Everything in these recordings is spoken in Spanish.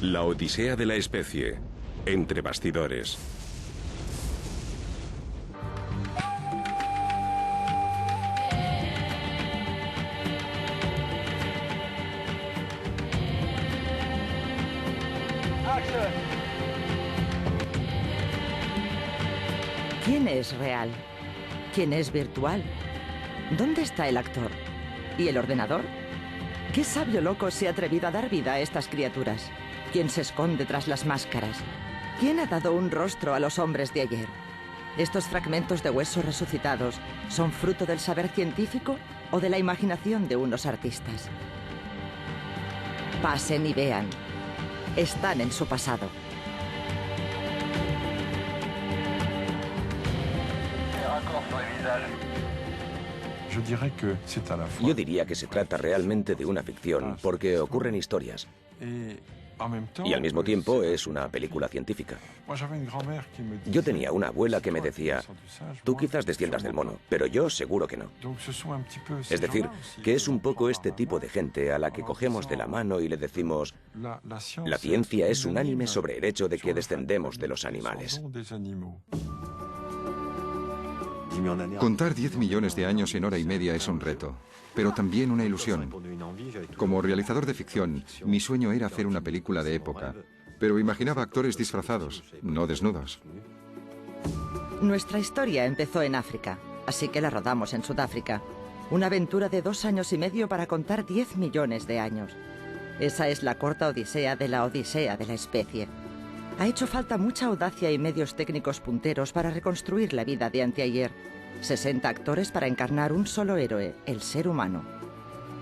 La odisea de la especie, entre bastidores. ¿Quién es real? ¿Quién es virtual? ¿Dónde está el actor? ¿Y el ordenador? ¿Qué sabio loco se ha atrevido a dar vida a estas criaturas? ¿Quién se esconde tras las máscaras? ¿Quién ha dado un rostro a los hombres de ayer? ¿Estos fragmentos de huesos resucitados son fruto del saber científico o de la imaginación de unos artistas? Pasen y vean. Están en su pasado. Yo diría que se trata realmente de una ficción, porque ocurren historias. Y al mismo tiempo es una película científica. Yo tenía una abuela que me decía, tú quizás desciendas del mono, pero yo seguro que no. Es decir, que es un poco este tipo de gente a la que cogemos de la mano y le decimos, la ciencia es unánime sobre el hecho de que descendemos de los animales. Contar 10 millones de años en hora y media es un reto, pero también una ilusión. Como realizador de ficción, mi sueño era hacer una película de época, pero imaginaba actores disfrazados, no desnudos. Nuestra historia empezó en África, así que la rodamos en Sudáfrica. Una aventura de 2 años y medio para contar 10 millones de años. Esa es la corta odisea de la especie. Ha hecho falta mucha audacia y medios técnicos punteros para reconstruir la vida de anteayer. 60 actores para encarnar un solo héroe, el ser humano.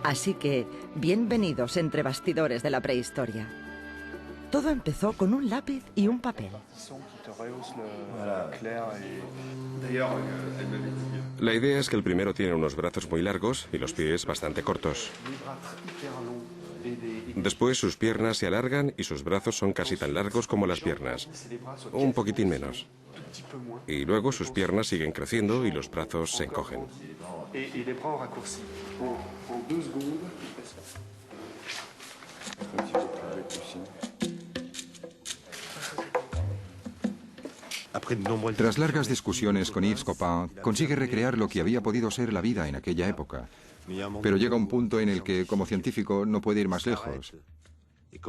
Así que, bienvenidos entre bastidores de la prehistoria. Todo empezó con un lápiz y un papel. La idea es que el primero tiene unos brazos muy largos y los pies bastante cortos. Después sus piernas se alargan y sus brazos son casi tan largos como las piernas. Un poquitín menos. Y luego sus piernas siguen creciendo y los brazos se encogen. Tras largas discusiones con Yves Coppin, consigue recrear lo que había podido ser la vida en aquella época. Pero llega un punto en el que, como científico, no puede ir más lejos.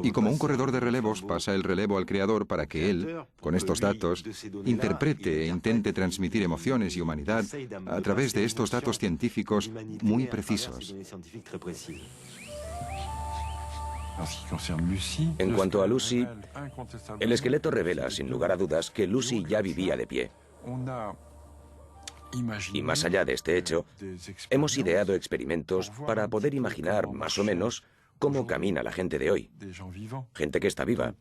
Y como un corredor de relevos, pasa el relevo al creador para que él, con estos datos, interprete e intente transmitir emociones y humanidad a través de estos datos científicos muy precisos. En cuanto a Lucy, el esqueleto revela, sin lugar a dudas, que Lucy ya vivía de pie. Y más allá de este hecho, hemos ideado experimentos para poder imaginar más o menos cómo camina la gente de hoy. Gente que está viva,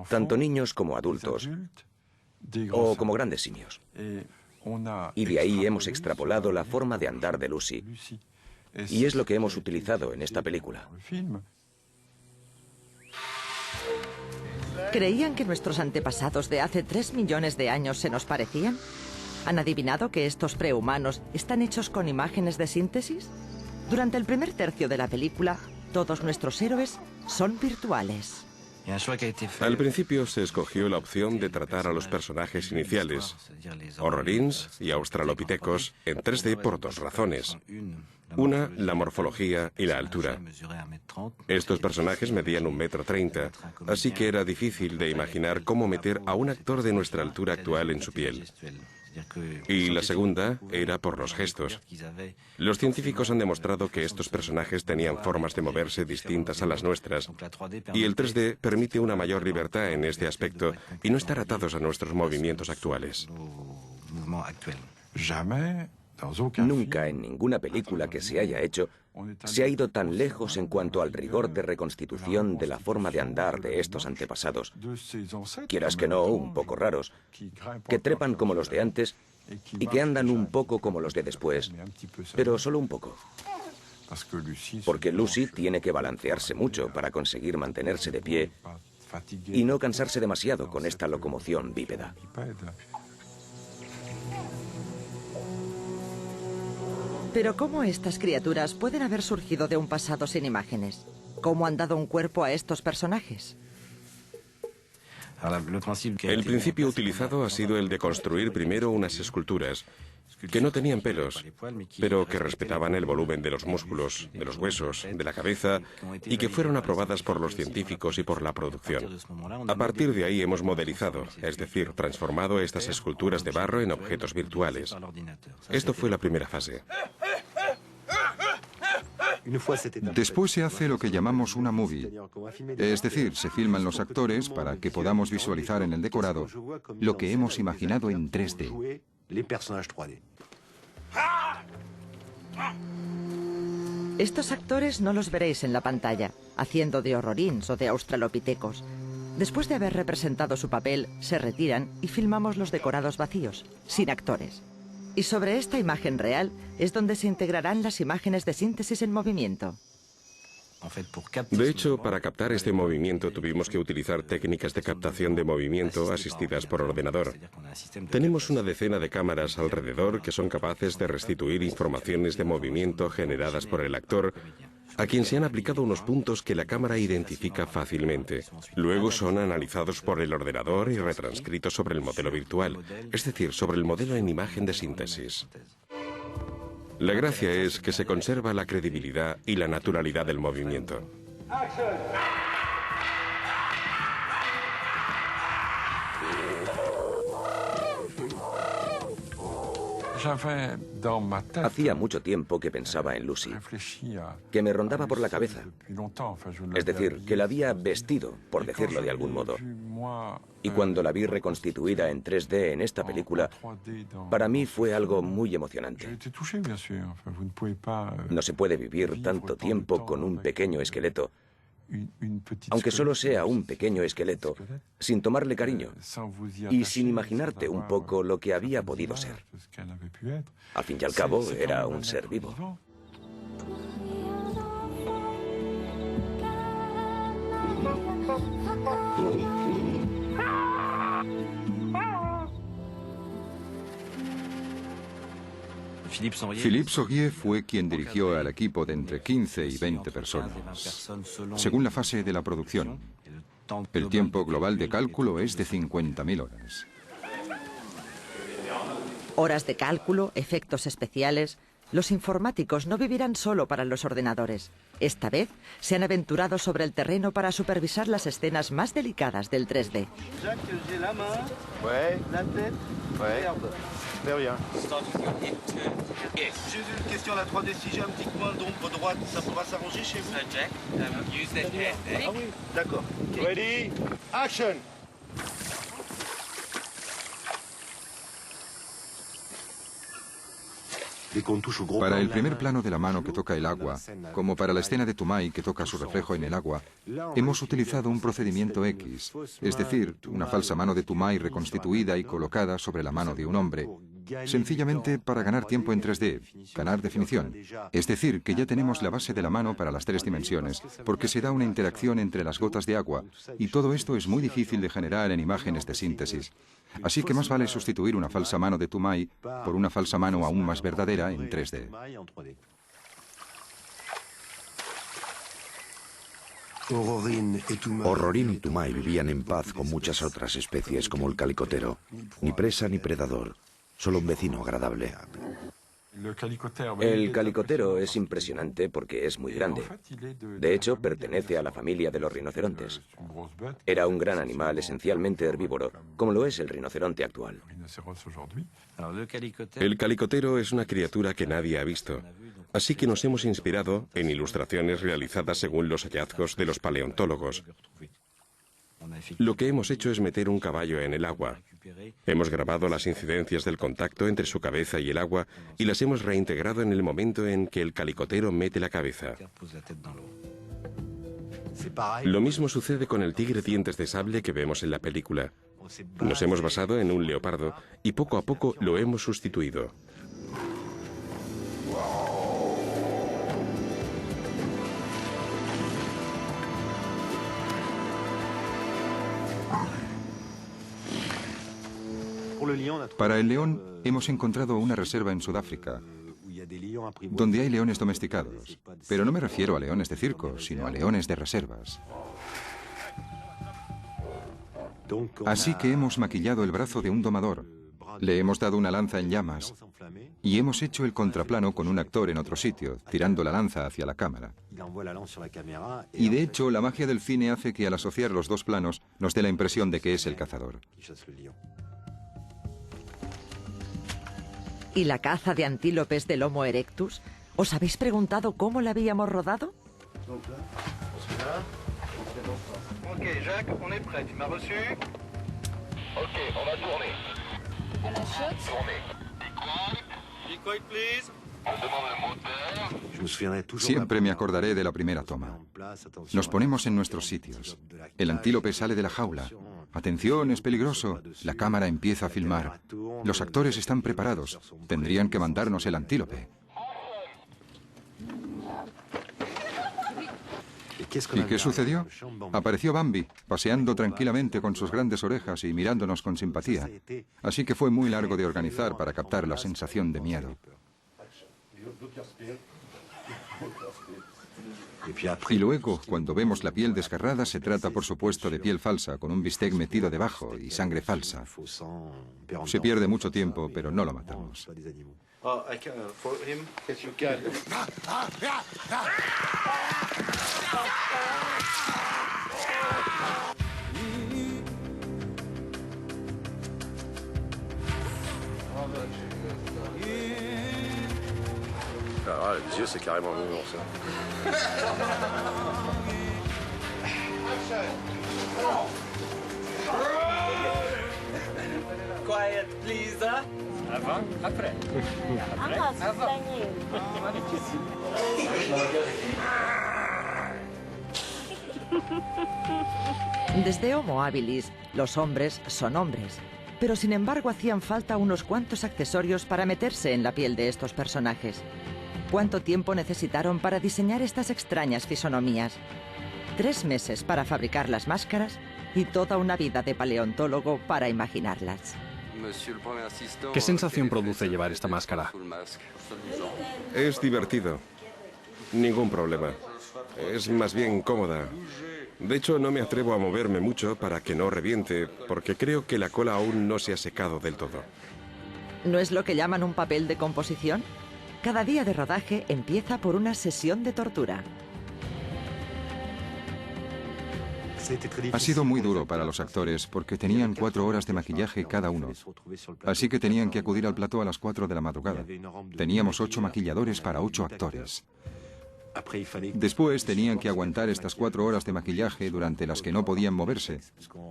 tanto niños como adultos, o como grandes simios. Y de ahí hemos extrapolado la forma de andar de Lucy. Y es lo que hemos utilizado en esta película. ¿Creían que nuestros antepasados de hace 3 millones de años se nos parecían? ¿Han adivinado que estos prehumanos están hechos con imágenes de síntesis? Durante el primer tercio de la película, todos nuestros héroes son virtuales. Al principio se escogió la opción de tratar a los personajes iniciales, horrorins y australopitecos, en 3D por 2 razones. Una, la morfología y la altura. Estos personajes medían 1,30 m, así que era difícil de imaginar cómo meter a un actor de nuestra altura actual en su piel. Y la segunda era por los gestos. Los científicos han demostrado que estos personajes tenían formas de moverse distintas a las nuestras, y el 3D permite una mayor libertad en este aspecto y no estar atados a nuestros movimientos actuales. Nunca en ninguna película que se haya hecho se ha ido tan lejos en cuanto al rigor de reconstitución de la forma de andar de estos antepasados, quieras que no, un poco raros, que trepan como los de antes y que andan un poco como los de después, pero solo un poco. Porque Lucy tiene que balancearse mucho para conseguir mantenerse de pie y no cansarse demasiado con esta locomoción bípeda. Pero ¿cómo estas criaturas pueden haber surgido de un pasado sin imágenes? ¿Cómo han dado un cuerpo a estos personajes? El principio utilizado ha sido el de construir primero unas esculturas que no tenían pelos, pero que respetaban el volumen de los músculos, de los huesos, de la cabeza, y que fueron aprobadas por los científicos y por la producción. A partir de ahí hemos modelizado, es decir, transformado estas esculturas de barro en objetos virtuales. Esto fue la primera fase. Después se hace lo que llamamos una movie, es decir, se filman los actores para que podamos visualizar en el decorado lo que hemos imaginado en 3D. Estos actores no los veréis en la pantalla, haciendo de horrorins o de australopitecos. Después de haber representado su papel, se retiran y filmamos los decorados vacíos, sin actores. Y sobre esta imagen real es donde se integrarán las imágenes de síntesis en movimiento. De hecho, para captar este movimiento tuvimos que utilizar técnicas de captación de movimiento asistidas por ordenador. Tenemos una decena de cámaras alrededor que son capaces de restituir informaciones de movimiento generadas por el actor, a quien se han aplicado unos puntos que la cámara identifica fácilmente. Luego son analizados por el ordenador y retranscritos sobre el modelo virtual, es decir, sobre el modelo en imagen de síntesis. La gracia es que se conserva la credibilidad y la naturalidad del movimiento. Hacía mucho tiempo que pensaba en Lucy, que me rondaba por la cabeza. Es decir, que la había vestido, por decirlo de algún modo. Y cuando la vi reconstituida en 3D en esta película, para mí fue algo muy emocionante. No se puede vivir tanto tiempo con un pequeño esqueleto, aunque solo sea un pequeño esqueleto, sin tomarle cariño y sin imaginarte un poco lo que había podido ser. Al fin y al cabo, era un ser vivo. Philippe Saugier fue quien dirigió al equipo de entre 15 y 20 personas, según la fase de la producción. El tiempo global de cálculo es de 50.000 horas. Horas de cálculo, efectos especiales. Los informáticos no vivirán solo para los ordenadores. Esta vez se han aventurado sobre el terreno para supervisar las escenas más delicadas del 3D. Très bien. J'ai une question, la 3D, si j'ai un petit coin d'ombre droite, ça pourra s'arranger chez vous? Jack, use the head. Ah oui, d'accord. Ready, action! Para el primer plano de la mano que toca el agua, como para la escena de Toumaï que toca su reflejo en el agua, hemos utilizado un procedimiento X, es decir, una falsa mano de Toumaï reconstituida y colocada sobre la mano de un hombre, sencillamente para ganar tiempo en 3D, ganar definición. Es decir, que ya tenemos la base de la mano para las 3 dimensiones, porque se da una interacción entre las gotas de agua, y todo esto es muy difícil de generar en imágenes de síntesis. Así que más vale sustituir una falsa mano de Toumaï por una falsa mano aún más verdadera en 3D. Horrorín y Toumaï vivían en paz con muchas otras especies como el calicotero. Ni presa ni predador, solo un vecino agradable. El calicotero es impresionante porque es muy grande. De hecho, pertenece a la familia de los rinocerontes. Era un gran animal esencialmente herbívoro, como lo es el rinoceronte actual. El calicotero es una criatura que nadie ha visto, así que nos hemos inspirado en ilustraciones realizadas según los hallazgos de los paleontólogos. Lo que hemos hecho es meter un caballo en el agua. Hemos grabado las incidencias del contacto entre su cabeza y el agua y las hemos reintegrado en el momento en que el calicotero mete la cabeza. Lo mismo sucede con el tigre dientes de sable que vemos en la película. Nos hemos basado en un leopardo y poco a poco lo hemos sustituido. Para el león, hemos encontrado una reserva en Sudáfrica, donde hay leones domesticados. Pero no me refiero a leones de circo, sino a leones de reservas. Así que hemos maquillado el brazo de un domador, le hemos dado una lanza en llamas y hemos hecho el contraplano con un actor en otro sitio, tirando la lanza hacia la cámara. Y de hecho, la magia del cine hace que al asociar los dos planos nos dé la impresión de que es el cazador. ¿Y la caza de antílopes del Homo erectus? ¿Os habéis preguntado cómo la habíamos rodado? Ok, Jacques, on est prêt. Tu m'as reçu? Ok, on va tourner. À la chute. Tourner. Be quiet, please. On demande le moteur. Siempre me acordaré de la primera toma. Nos ponemos en nuestros sitios. El antílope sale de la jaula. Atención, es peligroso. La cámara empieza a filmar. Los actores están preparados. Tendrían que mandarnos el antílope. ¿Y qué sucedió? Apareció Bambi, paseando tranquilamente con sus grandes orejas y mirándonos con simpatía. Así que fue muy largo de organizar para captar la sensación de miedo. Y luego, cuando vemos la piel desgarrada, se trata, por supuesto, de piel falsa, con un bistec metido debajo y sangre falsa. Se pierde mucho tiempo, pero no lo matamos. Oh, I can, for him, you can. Ah, les yeux, c'est carrément mignon, ça. Quiet, please. Avant, après. Desde Homo habilis, los hombres son hombres. Pero sin embargo hacían falta unos cuantos accesorios para meterse en la piel de estos personajes. ¿Cuánto tiempo necesitaron para diseñar estas extrañas fisonomías? 3 meses para fabricar las máscaras y toda una vida de paleontólogo para imaginarlas. ¿Qué sensación produce llevar esta máscara? Es divertido. Ningún problema. Es más bien cómoda. De hecho, no me atrevo a moverme mucho para que no reviente, porque creo que la cola aún no se ha secado del todo. ¿No es lo que llaman un papel de composición? Cada día de rodaje empieza por una sesión de tortura. Ha sido muy duro para los actores porque tenían 4 horas de maquillaje cada uno. Así que tenían que acudir al plató a las 4 de la madrugada. Teníamos 8 maquilladores para 8 actores. Después tenían que aguantar estas 4 horas de maquillaje durante las que no podían moverse,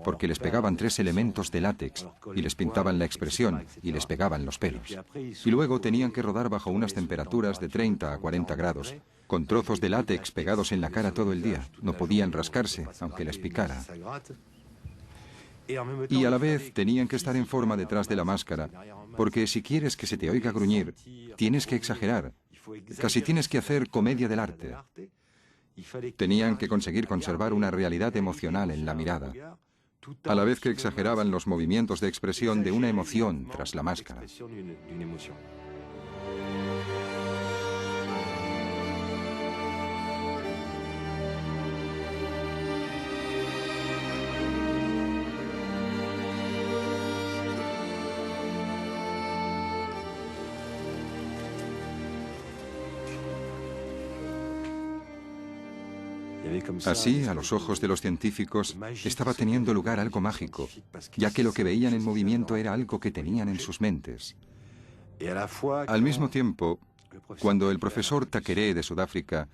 porque les pegaban 3 elementos de látex y les pintaban la expresión y les pegaban los pelos. Y luego tenían que rodar bajo unas temperaturas de 30 a 40 grados, con trozos de látex pegados en la cara todo el día. No podían rascarse, aunque les picara. Y a la vez tenían que estar en forma detrás de la máscara, porque si quieres que se te oiga gruñir, tienes que exagerar. Casi tienes que hacer comedia del arte. Tenían que conseguir conservar una realidad emocional en la mirada, a la vez que exageraban los movimientos de expresión de una emoción tras la máscara. Así, a los ojos de los científicos, estaba teniendo lugar algo mágico, ya que lo que veían en movimiento era algo que tenían en sus mentes. Al mismo tiempo, cuando el profesor Thackeray de Sudáfrica,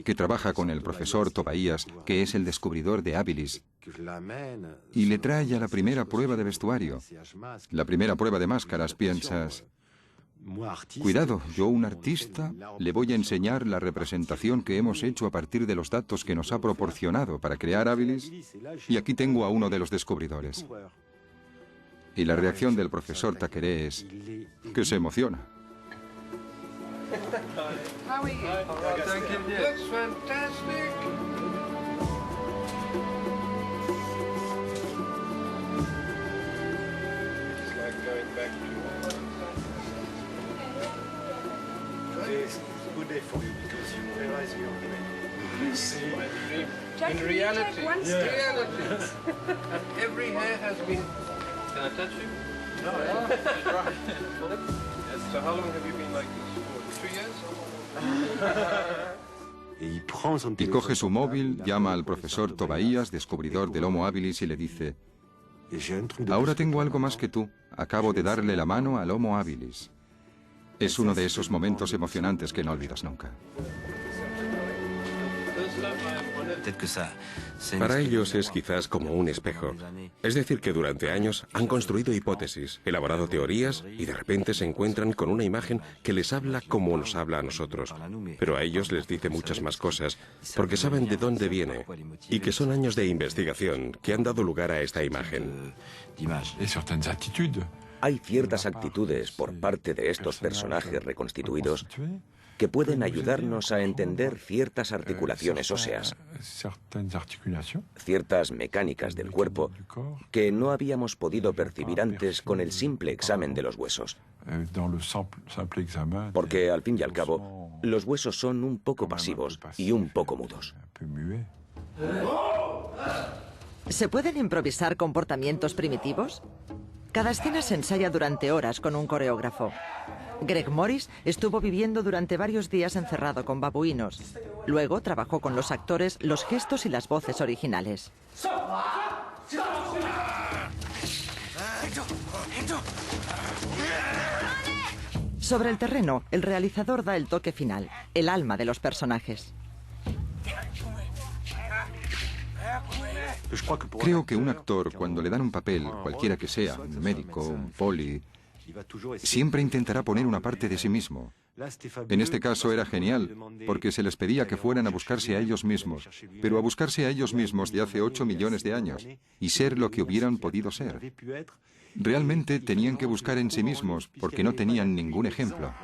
que trabaja con el profesor Tobias, que es el descubridor de habilis, y le trae a la primera prueba de vestuario, la primera prueba de máscaras, piensas: cuidado, yo, un artista, le voy a enseñar la representación que hemos hecho a partir de los datos que nos ha proporcionado para crear habilis, y aquí tengo a uno de los descubridores. Y la reacción del profesor Thackeray es que se emociona. Good day for you because you realize you're In reality, every hair has been. Can I touch you? No. So how long have you been like this for? 2 years? Y coge su móvil, llama al profesor Tobias, descubridor del Homo habilis, y le dice: ahora tengo algo más que tú. Acabo de darle la mano al Homo habilis. Es uno de esos momentos emocionantes que no olvidas nunca. Para ellos es quizás como un espejo. Es decir, que durante años han construido hipótesis, elaborado teorías y de repente se encuentran con una imagen que les habla como nos habla a nosotros. Pero a ellos les dice muchas más cosas, porque saben de dónde viene y que son años de investigación que han dado lugar a esta imagen. Hay ciertas actitudes por parte de estos personajes reconstituidos que pueden ayudarnos a entender ciertas articulaciones óseas, ciertas mecánicas del cuerpo que no habíamos podido percibir antes con el simple examen de los huesos. Porque, al fin y al cabo, los huesos son un poco pasivos y un poco mudos. ¿Se pueden improvisar comportamientos primitivos? Cada escena se ensaya durante horas con un coreógrafo. Greg Morris estuvo viviendo durante varios días encerrado con babuinos. Luego trabajó con los actores los gestos y las voces originales. Sobre el terreno, el realizador da el toque final, el alma de los personajes. Creo que un actor, cuando le dan un papel, cualquiera que sea, un médico, un poli, siempre intentará poner una parte de sí mismo. En este caso era genial, porque se les pedía que fueran a buscarse a ellos mismos, pero a buscarse a ellos mismos de hace 8 millones de años, y ser lo que hubieran podido ser. Realmente tenían que buscar en sí mismos, porque no tenían ningún ejemplo.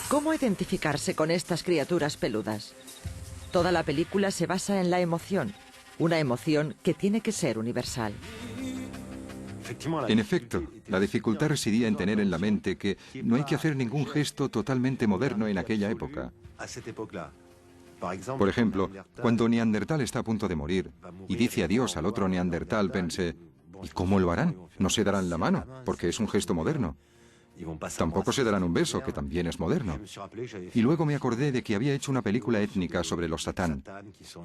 ¿Cómo identificarse con estas criaturas peludas? Toda la película se basa en la emoción, una emoción que tiene que ser universal. En efecto, la dificultad residía en tener en la mente que no hay que hacer ningún gesto totalmente moderno en aquella época. Por ejemplo, cuando Neandertal está a punto de morir y dice adiós al otro Neandertal, pensé, ¿y cómo lo harán? No se darán la mano, porque es un gesto moderno. Tampoco se darán un beso, que también es moderno. Y luego me acordé de que había hecho una película étnica sobre los Satán,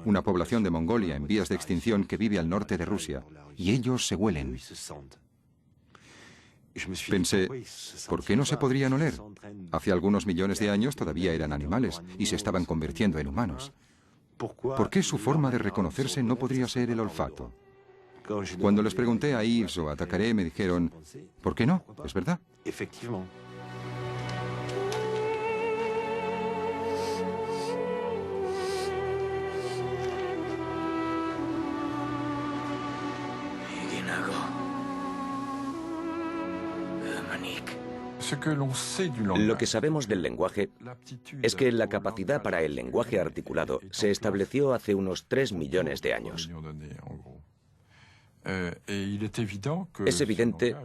una población de Mongolia en vías de extinción que vive al norte de Rusia, y ellos se huelen. Pensé, ¿por qué no se podrían oler? Hace algunos millones de años todavía eran animales y se estaban convirtiendo en humanos. ¿Por qué su forma de reconocerse no podría ser el olfato? Cuando les pregunté a Yves o a Takaré, me dijeron, ¿por qué no? Es verdad. Lo que sabemos del lenguaje es que la capacidad para el lenguaje articulado se estableció hace unos 3 millones de años. Es evidente,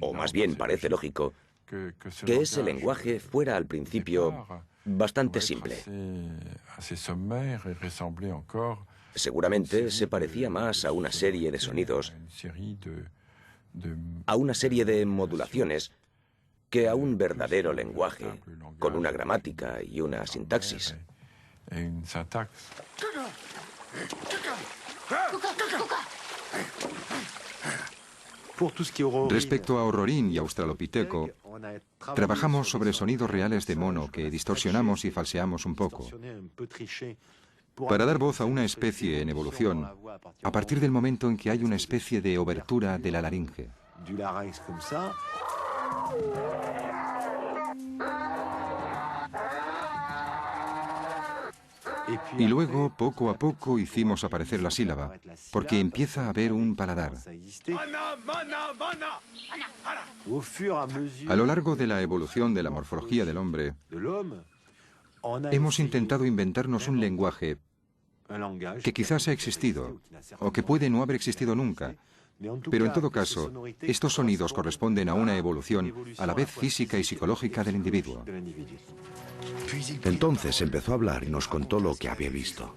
o más bien parece lógico, que ese lenguaje fuera al principio bastante simple. Seguramente se parecía más a una serie de sonidos, a una serie de modulaciones, que a un verdadero lenguaje, con una gramática y una sintaxis. Respecto a Horrorín y Australopiteco, trabajamos sobre sonidos reales de mono que distorsionamos y falseamos un poco, para dar voz a una especie en evolución, a partir del momento en que hay una especie de obertura de la laringe. Y luego, poco a poco, hicimos aparecer la sílaba, porque empieza a haber un paladar. A lo largo de la evolución de la morfología del hombre, hemos intentado inventarnos un lenguaje que quizás ha existido, o que puede no haber existido nunca, Pero en todo caso, estos sonidos corresponden a una evolución a la vez física y psicológica del individuo. Entonces empezó a hablar y nos contó lo que había visto.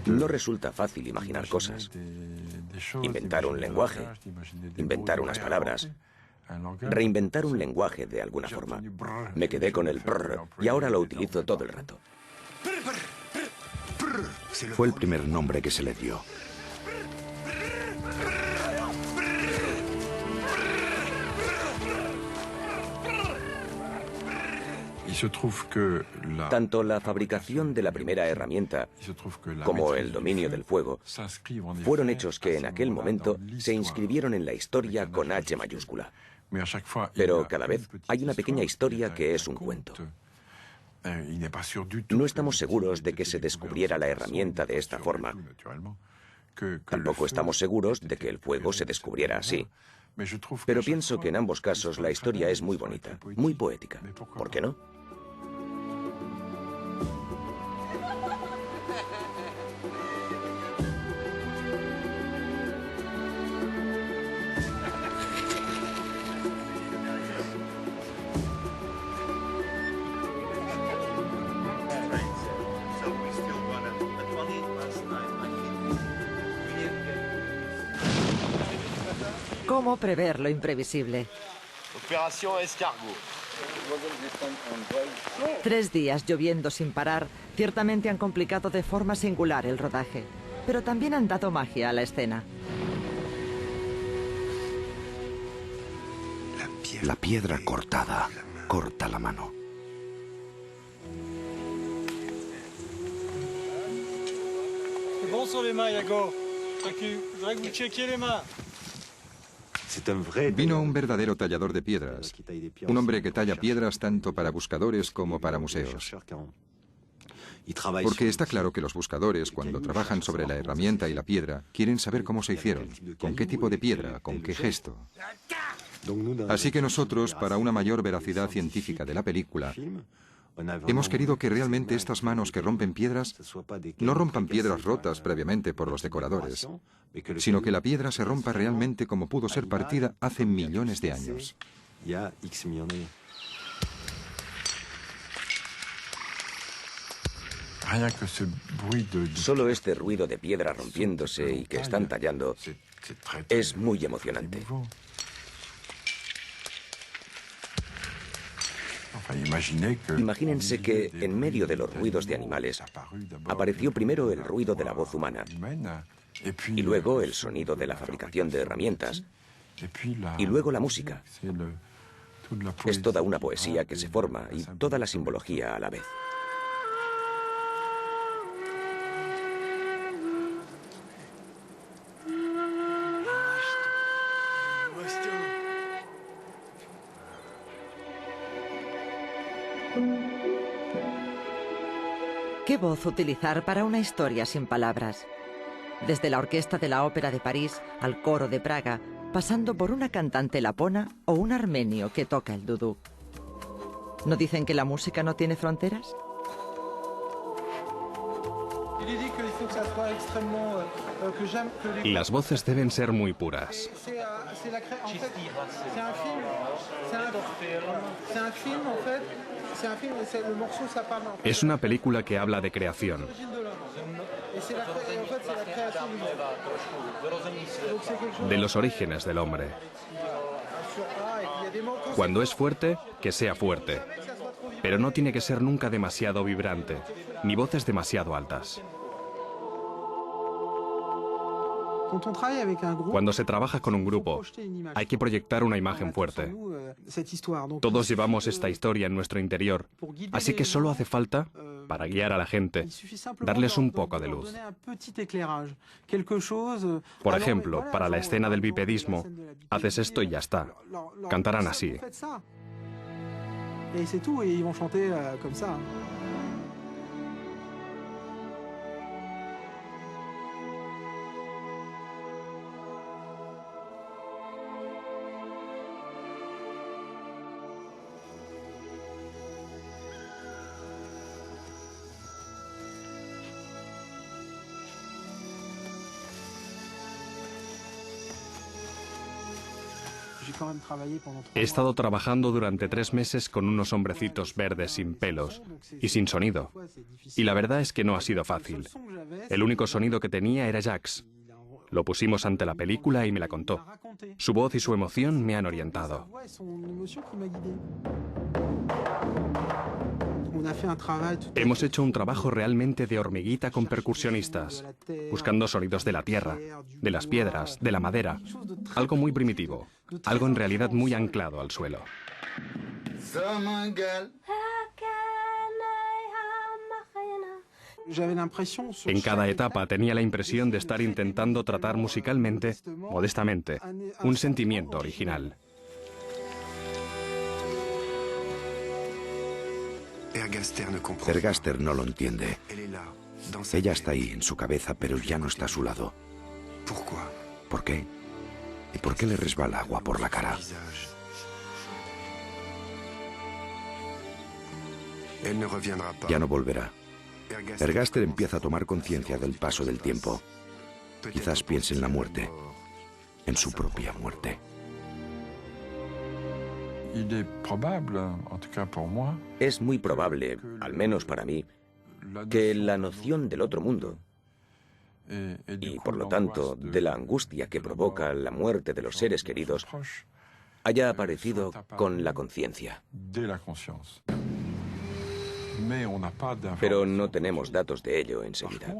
No resulta fácil imaginar cosas, inventar un lenguaje, inventar unas palabras, reinventar un lenguaje de alguna forma. Me quedé con el brr y ahora lo utilizo todo el rato. Fue el primer nombre que se le dio. Tanto la fabricación de la primera herramienta como el dominio del fuego fueron hechos que en aquel momento se inscribieron en la historia con H mayúscula. Pero cada vez hay una pequeña historia que es un cuento. No estamos seguros de que se descubriera la herramienta de esta forma. Tampoco estamos seguros de que el fuego se descubriera así. Pero pienso que en ambos casos la historia es muy bonita, muy poética. ¿Por qué no? ¿Cómo prever lo imprevisible? Opération Escargot. 3 días lloviendo sin parar ciertamente han complicado de forma singular el rodaje, pero también han dado magia a la escena. La piedra cortada corta la mano. Bon sur les mains, Yago. Je voudrais que vous checkiez les mains. Vino un verdadero tallador de piedras, un hombre que talla piedras tanto para buscadores como para museos. Porque está claro que los buscadores, cuando trabajan sobre la herramienta y la piedra, quieren saber cómo se hicieron, con qué tipo de piedra, con qué gesto. Así que nosotros, para una mayor veracidad científica de la película, hemos querido que realmente estas manos que rompen piedras no rompan piedras rotas previamente por los decoradores, sino que la piedra se rompa realmente como pudo ser partida hace millones de años. Solo este ruido de piedra rompiéndose y que están tallando es muy emocionante. Imagínense que en medio de los ruidos de animales apareció primero el ruido de la voz humana y luego el sonido de la fabricación de herramientas y luego la música. Es toda una poesía que se forma y toda la simbología a la vez. ¿Qué voz utilizar para una historia sin palabras? Desde la orquesta de la Ópera de París al coro de Praga, pasando por una cantante lapona o un armenio que toca el duduk. ¿No dicen que la música no tiene fronteras? Las voces deben ser muy puras. Es una película que habla de creación. De los orígenes del hombre. Cuando es fuerte, que sea fuerte. Pero no tiene que ser nunca demasiado vibrante, ni voces demasiado altas. Cuando se trabaja con un grupo, hay que proyectar una imagen fuerte. Todos llevamos esta historia en nuestro interior, así que solo hace falta, para guiar a la gente, darles un poco de luz. Por ejemplo, para la escena del bipedismo, haces esto y ya está. Cantarán así. He estado trabajando durante 3 meses con unos hombrecitos verdes sin pelos y sin sonido. Y la verdad es que no ha sido fácil. El único sonido que tenía era Jax. Lo pusimos ante la película y me la contó. Su voz y su emoción me han orientado. Hemos hecho un trabajo realmente de hormiguita con percusionistas, buscando sonidos de la tierra, de las piedras, de la madera. Algo muy primitivo, algo en realidad muy anclado al suelo. En cada etapa tenía la impresión de estar intentando tratar musicalmente, modestamente, un sentimiento original. Ergaster no lo entiende. Ella está ahí en su cabeza, pero ya no está a su lado. ¿Por qué? ¿Y por qué le resbala agua por la cara? Ya no volverá. Ergaster empieza a tomar conciencia del paso del tiempo. Quizás piense en la muerte, en su propia muerte. Es muy probable, al menos para mí, que la noción del otro mundo y, por lo tanto, de la angustia que provoca la muerte de los seres queridos haya aparecido con la conciencia. Pero no tenemos datos de ello enseguida.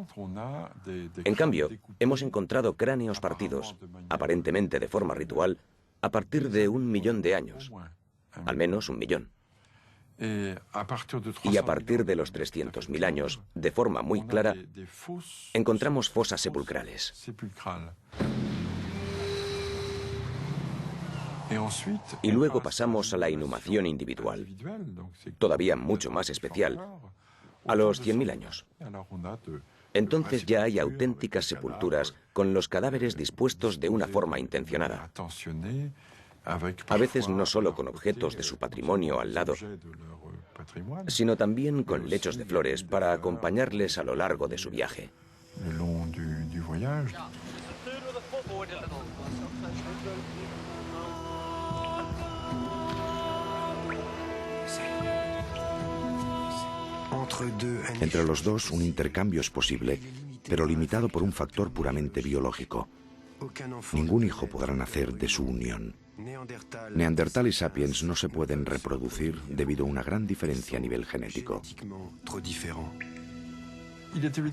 En cambio, hemos encontrado cráneos partidos, aparentemente de forma ritual, a partir de 1 millón de años. Al menos 1 millón. Y a partir de los 300.000 años, de forma muy clara, encontramos fosas sepulcrales. Y luego pasamos a la inhumación individual, todavía mucho más especial, a los 100.000 años. Entonces ya hay auténticas sepulturas con los cadáveres dispuestos de una forma intencionada. A veces no solo con objetos de su patrimonio al lado, sino también con lechos de flores para acompañarles a lo largo de su viaje. Entre los dos, un intercambio es posible, pero limitado por un factor puramente biológico. Ningún hijo podrá nacer de su unión. Neandertal y Sapiens no se pueden reproducir debido a una gran diferencia a nivel genético.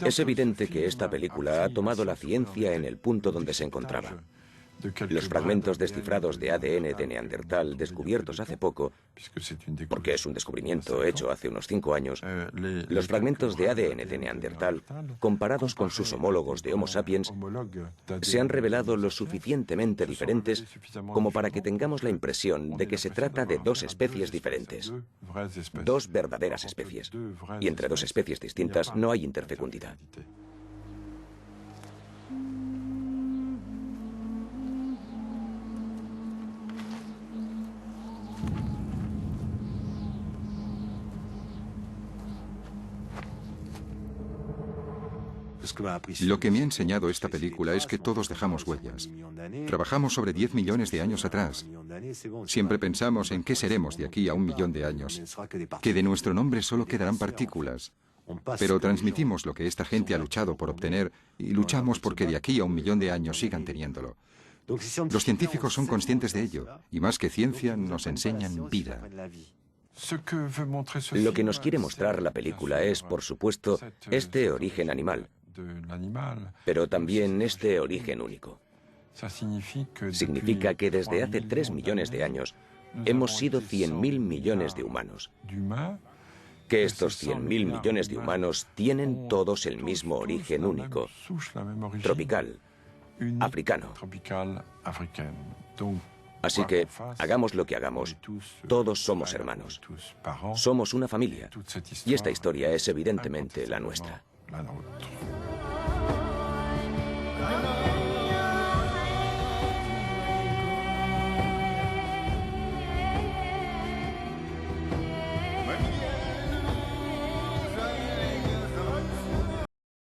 Es evidente que esta película ha tomado la ciencia en el punto donde se encontraba. Los fragmentos descifrados de ADN de Neandertal descubiertos hace poco, porque es un descubrimiento hecho hace unos 5 años, los fragmentos de ADN de Neandertal, comparados con sus homólogos de Homo sapiens, se han revelado lo suficientemente diferentes como para que tengamos la impresión de que se trata de 2 especies diferentes, 2 verdaderas especies, y entre 2 especies distintas no hay interfecundidad. Lo que me ha enseñado esta película es que todos dejamos huellas. Trabajamos sobre 10 millones de años atrás. Siempre pensamos en qué seremos de aquí a 1 millón de años, que de nuestro nombre solo quedarán partículas. Pero transmitimos lo que esta gente ha luchado por obtener y luchamos porque de aquí a 1 millón de años sigan teniéndolo. Los científicos son conscientes de ello y más que ciencia nos enseñan vida. Lo que nos quiere mostrar la película es, por supuesto, este origen animal, pero también este origen único. Significa que desde hace 3 millones de años hemos sido 100.000 millones de humanos. Que estos 100.000 millones de humanos tienen todos el mismo origen único, tropical, africano. Así que, hagamos lo que hagamos, todos somos hermanos. Somos una familia, y esta historia es evidentemente la nuestra.